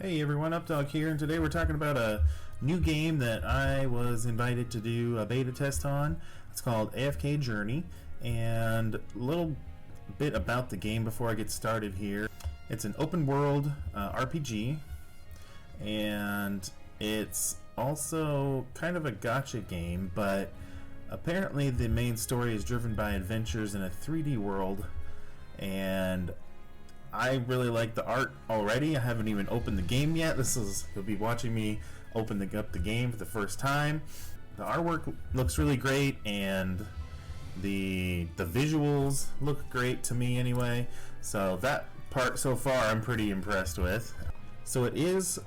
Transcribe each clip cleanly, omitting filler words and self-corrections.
Hey everyone, Updog here, and today we're talking about a new game that I was invited to do a beta test on. It's called AFK Journey, and a little bit about the game before I get started here. It's an open world RPG, and it's also kind of a gacha game, but apparently the main story is driven by adventures in a 3D world, and I really like the art already. I haven't even opened the game yet. You'll be watching me open up the game for the first time. The artwork looks really great, and the visuals look great to me anyway. So that part so far I'm pretty impressed with. So it is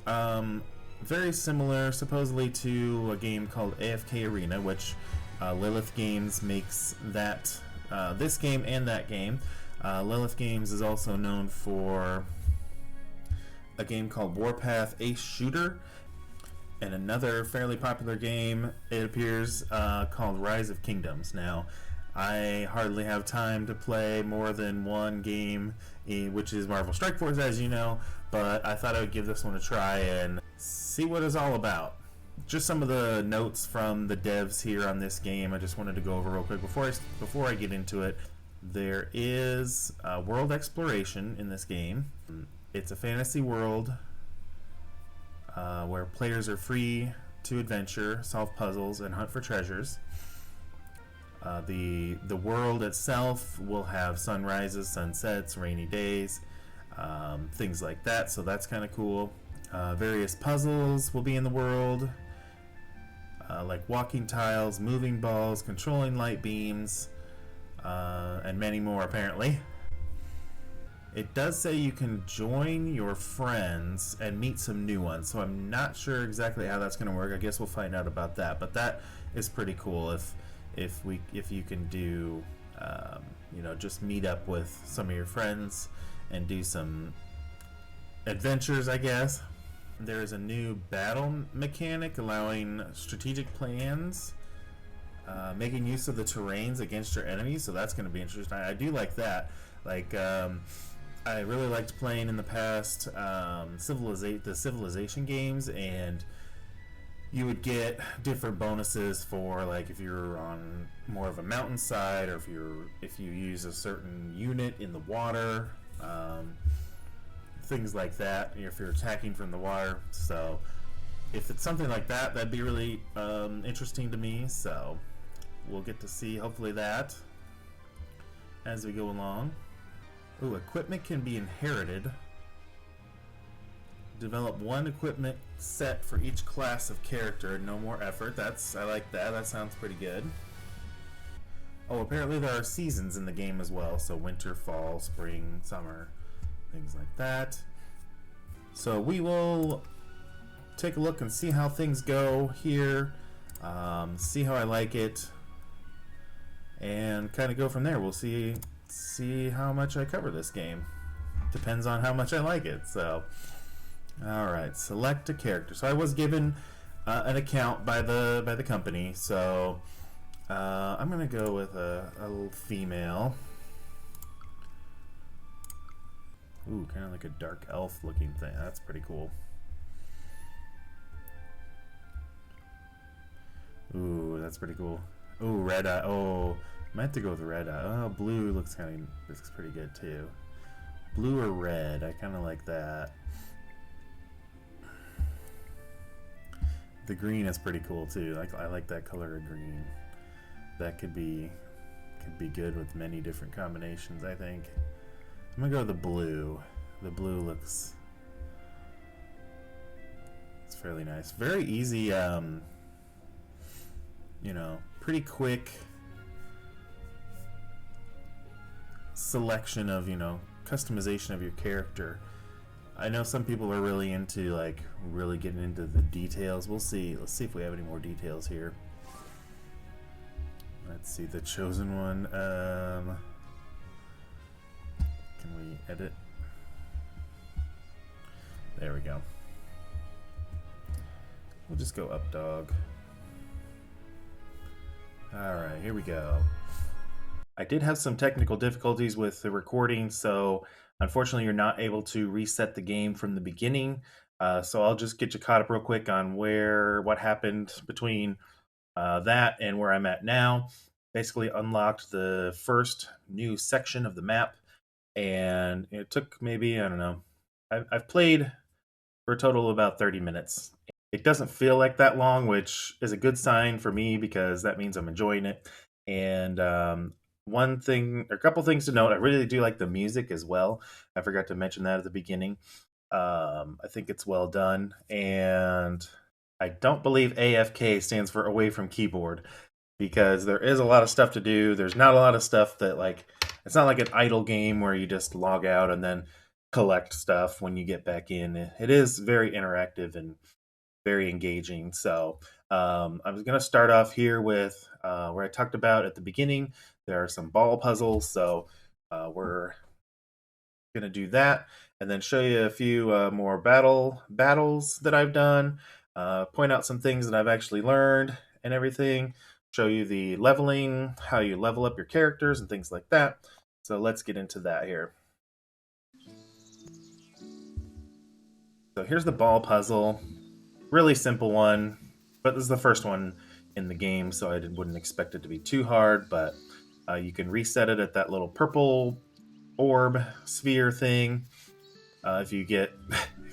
very similar supposedly to a game called AFK Arena, which Lilith Games makes this game and that game. Lilith Games is also known for a game called Warpath Ace Shooter, and another fairly popular game, it appears, called Rise of Kingdoms. Now, I hardly have time to play more than one game, which is Marvel Strike Force, as you know, but I thought I would give this one a try and see what it's all about. Just some of the notes from the devs here on this game I just wanted to go over real quick before I get into it. There is world exploration in this game. It's a fantasy world where players are free to adventure, solve puzzles, and hunt for treasures. The world itself will have sunrises, sunsets, rainy days, things like that, so that's kind of cool. Various puzzles will be in the world, like walking tiles, moving balls, controlling light beams, and many more apparently. It does say you can join your friends and meet some new ones, so I'm not sure exactly how that's going to work. I guess we'll find out about that, but that is pretty cool if you can do just meet up with some of your friends and do some adventures, I guess. There is a new battle mechanic allowing strategic plans, making use of the terrains against your enemies, so that's going to be interesting. I do like that. I really liked playing in the past the Civilization games, and you would get different bonuses for, like, if you're on more of a mountainside, or if you use a certain unit in the water, things like that, if you're attacking from the water. So if it's something like that, that'd be really interesting to me, so we'll get to see hopefully that as we go along. Ooh, equipment can be inherited. Develop one equipment set for each class of character, no more effort. I like that. That sounds pretty good. Oh, apparently there are seasons in the game as well, so winter, fall, spring, summer, things like that. So we will take a look and see how things go here, see how I like it, and kind of go from there. We'll see how much I cover this game. Depends on how much I like it. So, alright, select a character. So I was given an account by the company, so I'm gonna go with a little female. Ooh, kind of like a dark elf looking thing. That's pretty cool. Ooh, that's pretty cool. Ooh, red eye. Oh, I meant to go with red eye. Oh, blue looks pretty good too. Blue or red, I kind of like that. The green is pretty cool too. I like that color of green. That could be good with many different combinations, I think. I'm gonna go with the blue. The blue looks, it's fairly nice. Very easy, pretty quick selection of, customization of your character. I know some people are really into, really getting into the details. We'll see. Let's see if we have any more details here. Let's see, the chosen one. Can we edit? There we go. We'll just go up, dog. Alright, here we go. I did have some technical difficulties with the recording, so unfortunately you're not able to reset the game from the beginning. So I'll just get you caught up real quick on what happened between that and where I'm at now. Basically, unlocked the first new section of the map, and it took maybe, I don't know, I've played for a total of about 30 minutes. It doesn't feel like that long, which is a good sign for me because that means I'm enjoying it. And one thing, or a couple things to note, I really do like the music as well. I forgot to mention that at the beginning. I think it's well done, and I don't believe AFK stands for away from keyboard because there is a lot of stuff to do. There's not a lot of stuff that, like, it's not like an idle game where you just log out and then collect stuff when you get back in. It is very interactive and very engaging. So I was going to start off here with where I talked about at the beginning. There are some ball puzzles, so we're going to do that, and then show you a few more battles that I've done. Point out some things that I've actually learned and everything. Show you the leveling, how you level up your characters and things like that. So let's get into that here. So here's the ball puzzle. Really simple one, but this is the first one in the game, so I wouldn't expect it to be too hard, but you can reset it at that little purple orb sphere thing. If you if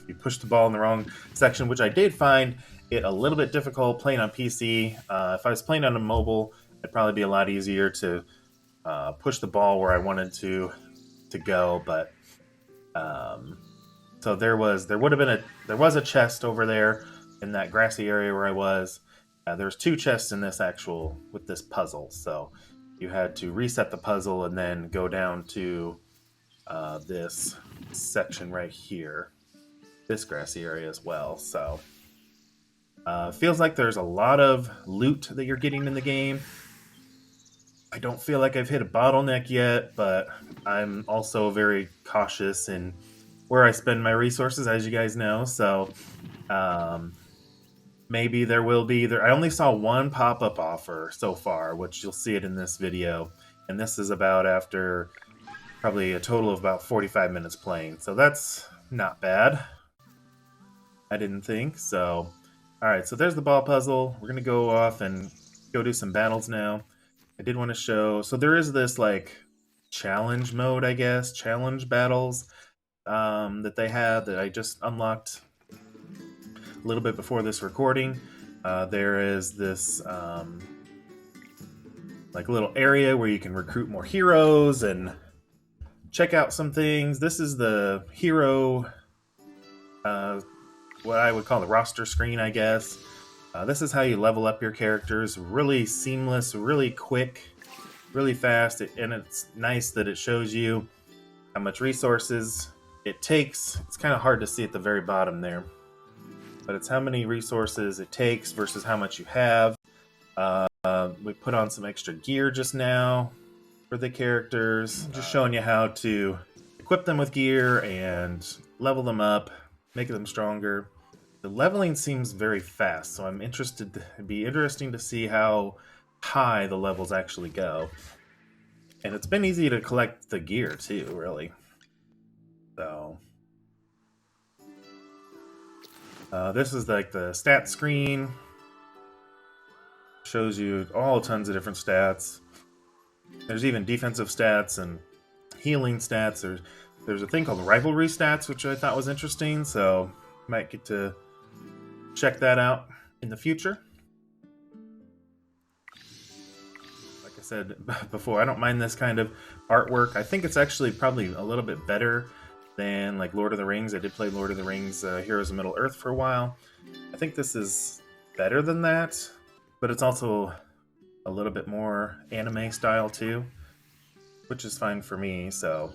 you push the ball in the wrong section, which I did find it a little bit difficult playing on PC. If I was playing on a mobile, it'd probably be a lot easier to push the ball where I wanted to go. But so there was a chest over there in that grassy area where I was. There's two chests in with this puzzle, so you had to reset the puzzle and then go down to this section right here, this grassy area as well. So feels like there's a lot of loot that you're getting in the game. I don't feel like I've hit a bottleneck yet, but I'm also very cautious in where I spend my resources, as you guys know. So maybe there will be I only saw one pop-up offer so far, which you'll see it in this video, and this is about after probably a total of about 45 minutes playing. So that's not bad, I didn't think. So all right, so there's the ball puzzle. We're gonna go off and go do some battles now. I did want to show, so there is this like challenge mode, I guess, challenge battles that they have that I just unlocked a little bit before this recording. There is this like little area where you can recruit more heroes and check out some things. This is the hero, what I would call the roster screen, I guess. This is how you level up your characters. Really seamless, really quick, really fast, and it's nice that it shows you how much resources it takes. It's kind of hard to see at the very bottom there, but it's how many resources it takes versus how much you have. We put on some extra gear just now for the characters, just showing you how to equip them with gear and level them up, make them stronger. The leveling seems very fast, so I'm interested. It'd be interesting to see how high the levels actually go. And it's been easy to collect the gear too, really. So this is like the stat screen. Shows you all tons of different stats. There's even defensive stats and healing stats. There's a thing called rivalry stats, which I thought was interesting, so might get to check that out in the future. Like I said before, I don't mind this kind of artwork. I think it's actually probably a little bit better than like Lord of the Rings. I did play Lord of the Rings Heroes of Middle Earth for a while. I think this is better than that, but it's also a little bit more anime style too, which is fine for me. So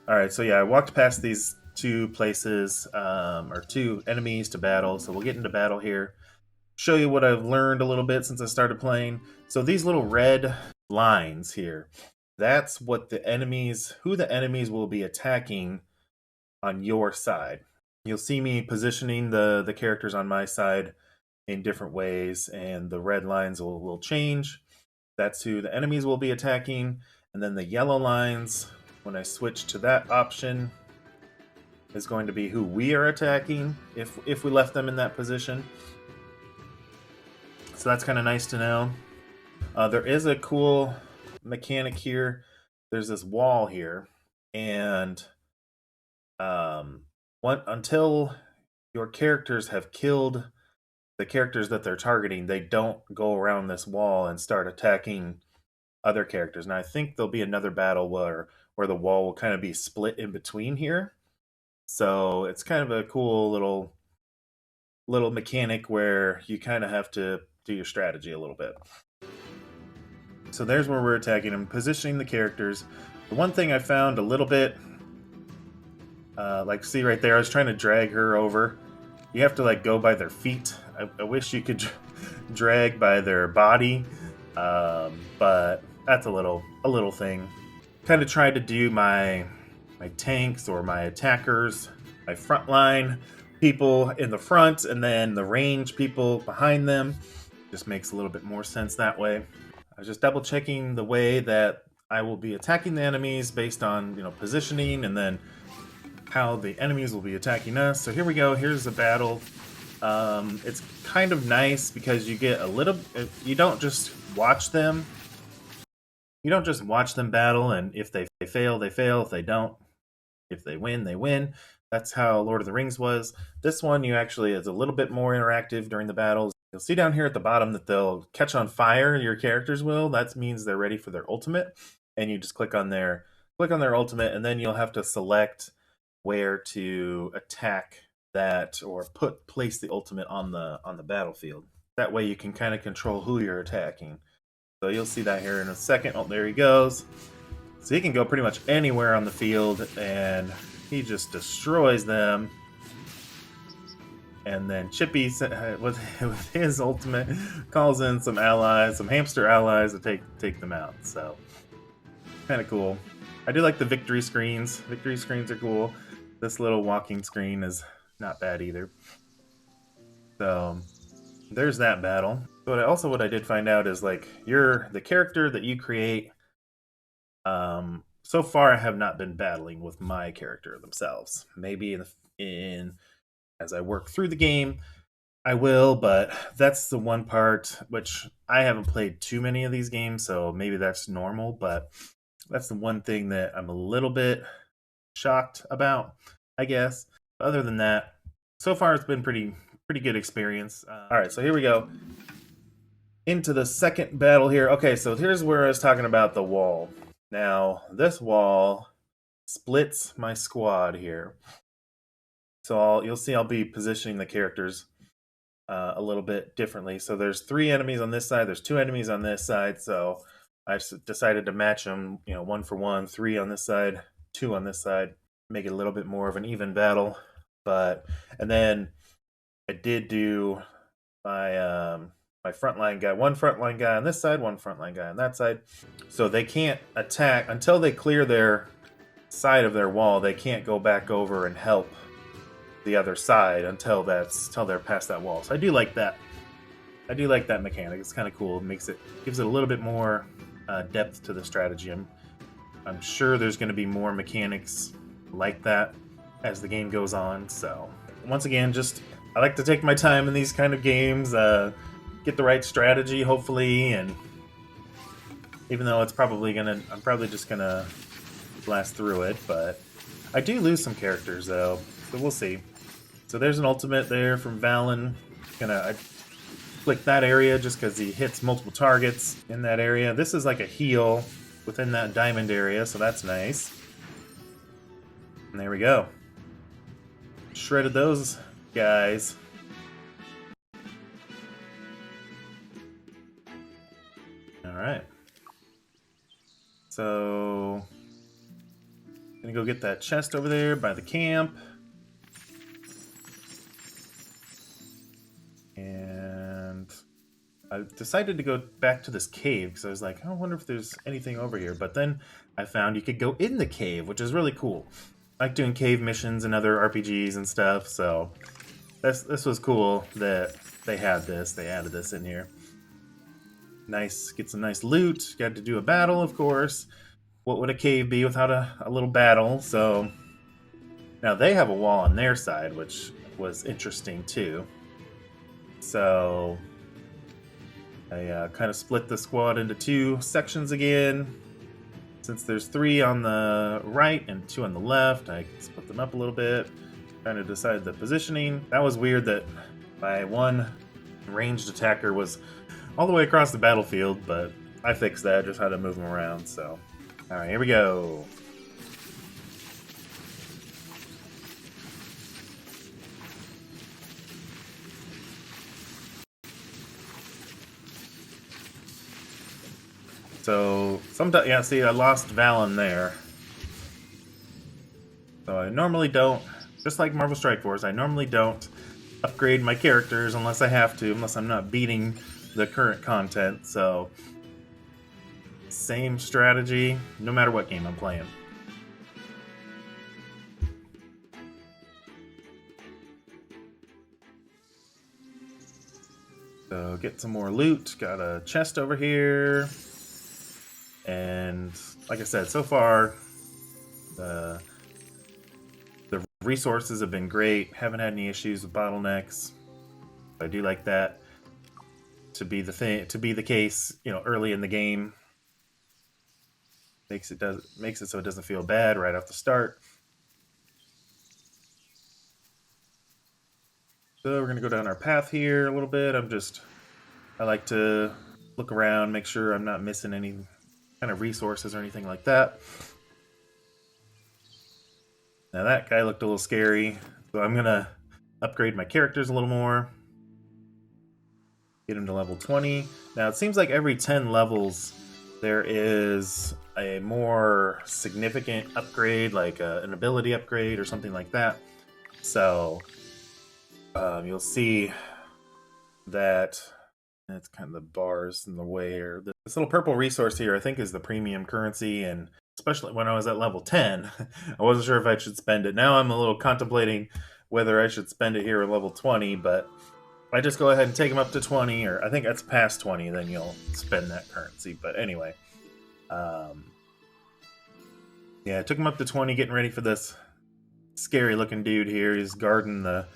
all right, so yeah, I walked past these two places, or two enemies to battle, so we'll get into battle here. Show you what I've learned a little bit since I started playing. So these little red lines here, that's what who the enemies will be attacking on your side. You'll see me positioning the characters on my side in different ways, and the red lines will change. That's who the enemies will be attacking. And then the yellow lines, when I switch to that option, is going to be who we are attacking if we left them in that position. So that's kind of nice to know. There is a cool mechanic here. There's this wall here, and until your characters have killed the characters that they're targeting, they don't go around this wall and start attacking other characters. Now I think there'll be another battle where the wall will kind of be split in between here. So it's kind of a cool little mechanic where you kind of have to do your strategy a little bit. So there's where we're attacking them, positioning the characters. The one thing I found a little bit, like see right there, I was trying to drag her over. You have to like go by their feet. I wish you could drag by their body, but that's a little thing. Kind of tried to do my tanks or my attackers, my frontline people in the front, and then the range people behind them. Just makes a little bit more sense that way. I was just double checking the way that I will be attacking the enemies based on positioning, and then how the enemies will be attacking us. So here we go. Here's a battle. It's kind of nice because you get a little. You don't just watch them. You don't just watch them battle, and if they fail, they fail. If they don't, if they win, they win. That's how Lord of the Rings was. This one, you actually is a little bit more interactive during the battles. You'll see down here at the bottom that they'll catch on fire. Your characters will. That means they're ready for their ultimate, and you just click on their ultimate, and then you'll have to select where to attack that or place the ultimate on the battlefield. That way you can kind of control who you're attacking. So you'll see that here in a second. Oh, there he goes. So he can go pretty much anywhere on the field, and he just destroys them. And then Chippy, with his ultimate, calls in some allies, some hamster allies, to take them out. So kind of cool. I do like the victory screens. Victory screens are cool. This little walking screen is not bad either. So there's that battle. But what I did find out is like the character that you create. So far I have not been battling with my character themselves. Maybe in as I work through the game, I will. But that's the one part which I haven't played too many of these games, so maybe that's normal. But that's the one thing that I'm a little bit shocked about, I guess. Other than that, so far it's been pretty good experience. All right, so here we go into the second battle here. Okay, so here's where I was talking about the wall. Now this wall splits my squad here, so you'll see I'll be positioning the characters a little bit differently. So there's 3 enemies on this side, there's 2 enemies on this side, so I decided to match them, 1 for 1, 3 on this side, 2 on this side, make it a little bit more of an even battle. And then I did do my my frontline guy, 1 frontline guy on this side, 1 frontline guy on that side. So they can't attack until they clear their side of their wall. They can't go back over and help the other side until they're past that wall. So I do like that. I do like that mechanic. It's kind of cool. It gives it a little bit more depth to the strategy. I'm sure there's going to be more mechanics like that as the game goes on. So once again, I like to take my time in these kind of games, get the right strategy, hopefully, and even though I'm probably just gonna blast through it, but I do lose some characters though, so we'll see. So there's an ultimate there from Valen. I click that area just because he hits multiple targets in that area. This is like a heal within that diamond area, so that's nice. And there we go. Shredded those guys. Alright. So gonna go get that chest over there by the camp. And I decided to go back to this cave because I was like, I wonder if there's anything over here. But then I found you could go in the cave, which is really cool. I like doing cave missions and other RPGs and stuff, so this was cool that they added this in here. Nice, get some nice loot. Got to do a battle, of course. What would a cave be without a little battle? So Now they have a wall on their side, which was interesting too. So I kind of split the squad into 2 sections again. Since there's 3 on the right and 2 on the left, I split them up a little bit, trying to decide the positioning. That was weird that my one ranged attacker was all the way across the battlefield, but I fixed that, just had to move them around. So, all right, here we go. So, sometimes, yeah, see, I lost Valen there. So I normally don't, just like Marvel Strike Force, I normally don't upgrade my characters unless I have to, unless I'm not beating the current content. So, same strategy, no matter what game I'm playing. So, get some more loot. Got a chest over here. And like I said, so far the resources have been great. Haven't had any issues with bottlenecks. I do like that to be the case, you know, early in the game. Makes it so it doesn't feel bad right off the start. So we're gonna go down our path here a little bit. I like to look around, make sure I'm not missing any kind of resources or anything like that. Now that guy looked a little scary, so I'm gonna upgrade my characters a little more. Get him to level 20. Now it seems like every 10 levels there is a more significant upgrade, like an ability upgrade or something like that. So you'll see that it's kind of the bars in the way here. This little purple resource here, I think, is the premium currency, and especially when I was at level 10, I wasn't sure if I should spend it. Now I'm a little contemplating whether I should spend it here at level 20, but I just go ahead and take them up to 20, or I think that's past 20, then you'll spend that currency. But anyway, yeah, I took him up to 20, getting ready for this scary looking dude here. He's guarding the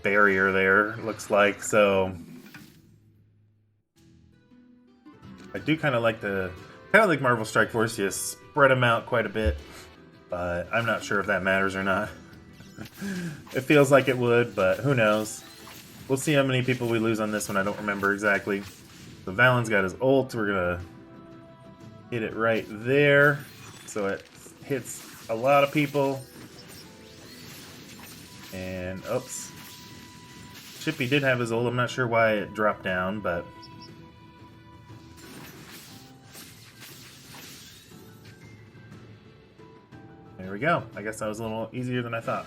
barrier there, looks like. So I do kind of like Marvel Strike Force. You spread them out quite a bit, but I'm not sure if that matters or not. It feels like it would, but who knows. We'll see how many people we lose on this one. I don't remember exactly. So Valen's got his ult. We're gonna hit it right there, so it hits a lot of people. And oops, Chippy did have his ult. I'm not sure why it dropped down, but there we go. I guess that was a little easier than I thought.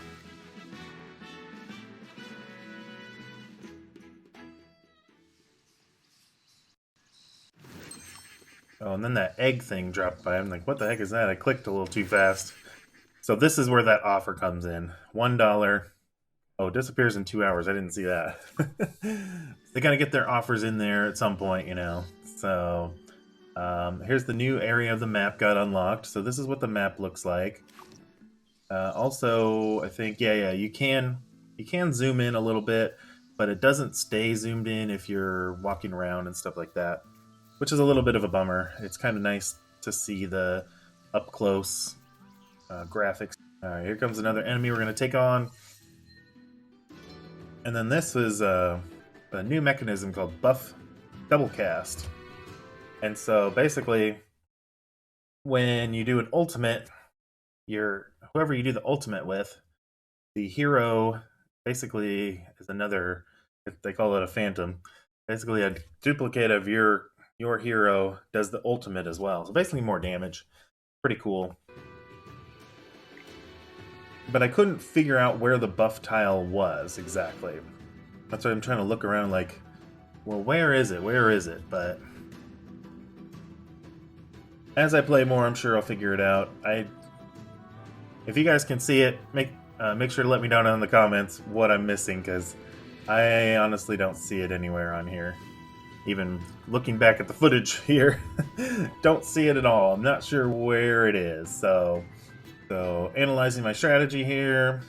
Oh, and then that egg thing dropped by. I'm like, what the heck is that? I clicked a little too fast. So this is where that offer comes in. $1. Oh, it disappears in 2 hours. I didn't see that. They gotta get their offers in there at some point, you know. So here's the new area of the map got unlocked. So this is what the map looks like. Also, I think, yeah, you can zoom in a little bit, but it doesn't stay zoomed in if you're walking around and stuff like that, which is a little bit of a bummer. It's kind of nice to see the up close graphics. All right, here comes another enemy we're going to take on. And then this is a new mechanism called Buff Double Cast. And so basically, when you do an ultimate, whoever you do the ultimate with, the hero basically is another, they call it a phantom, basically a duplicate of your hero does the ultimate as well. So basically more damage. Pretty cool. But I couldn't figure out where the buff tile was exactly. That's why I'm trying to look around like, well, where is it? Where is it? But as I play more, I'm sure I'll figure it out. If you guys can see it, make sure to let me know down in the comments what I'm missing, because I honestly don't see it anywhere on here. Even looking back at the footage here, don't see it at all. I'm not sure where it is. So So, analyzing my strategy here.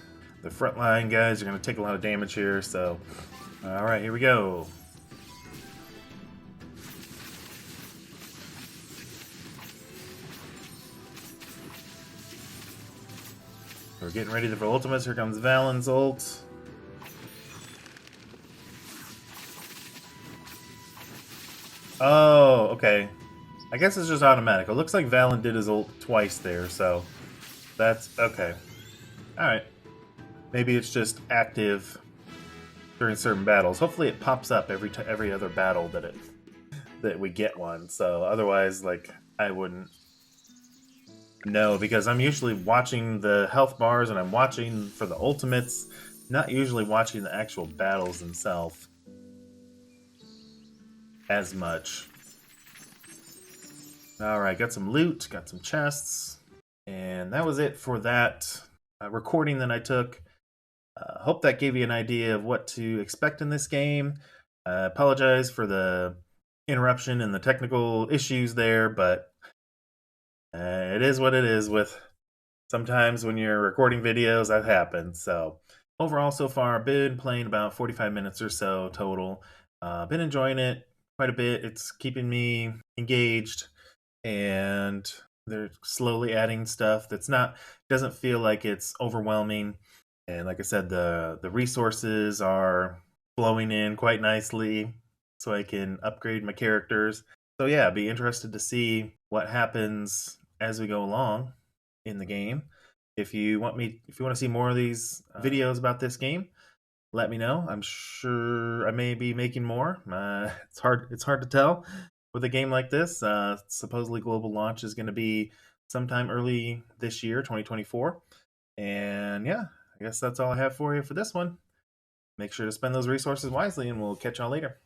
The frontline guys are going to take a lot of damage here, so... Alright, here we go. We're getting ready for ultimates. Here comes Valen's ult. Oh, okay. I guess it's just automatic. It looks like Valen did his ult twice there, so that's okay. Alright. Maybe it's just active during certain battles. Hopefully it pops up every other battle that we get one. So otherwise, like, I wouldn't know, because I'm usually watching the health bars and I'm watching for the ultimates, not usually watching the actual battles themselves as much. Alright, got some loot, got some chests, and that was it for that recording that I took. Hope that gave you an idea of what to expect in this game. Apologize for the interruption and the technical issues there, but it is what it is. With sometimes when you're recording videos, that happens. So overall, so far, I've been playing about 45 minutes or so total. Been enjoying it quite a bit. It's keeping me engaged, and they're slowly adding stuff that's not, doesn't feel like it's overwhelming. And like I said, the resources are flowing in quite nicely, so I can upgrade my characters. So yeah, be interested to see what happens as we go along in the game. If you want to see more of these videos about this game, let me know. I'm sure I may be making more. It's hard to tell with a game like this. Supposedly global launch is going to be sometime early this year, 2024. And yeah, I guess that's all I have for you for this one. Make sure to spend those resources wisely, and we'll catch y'all later.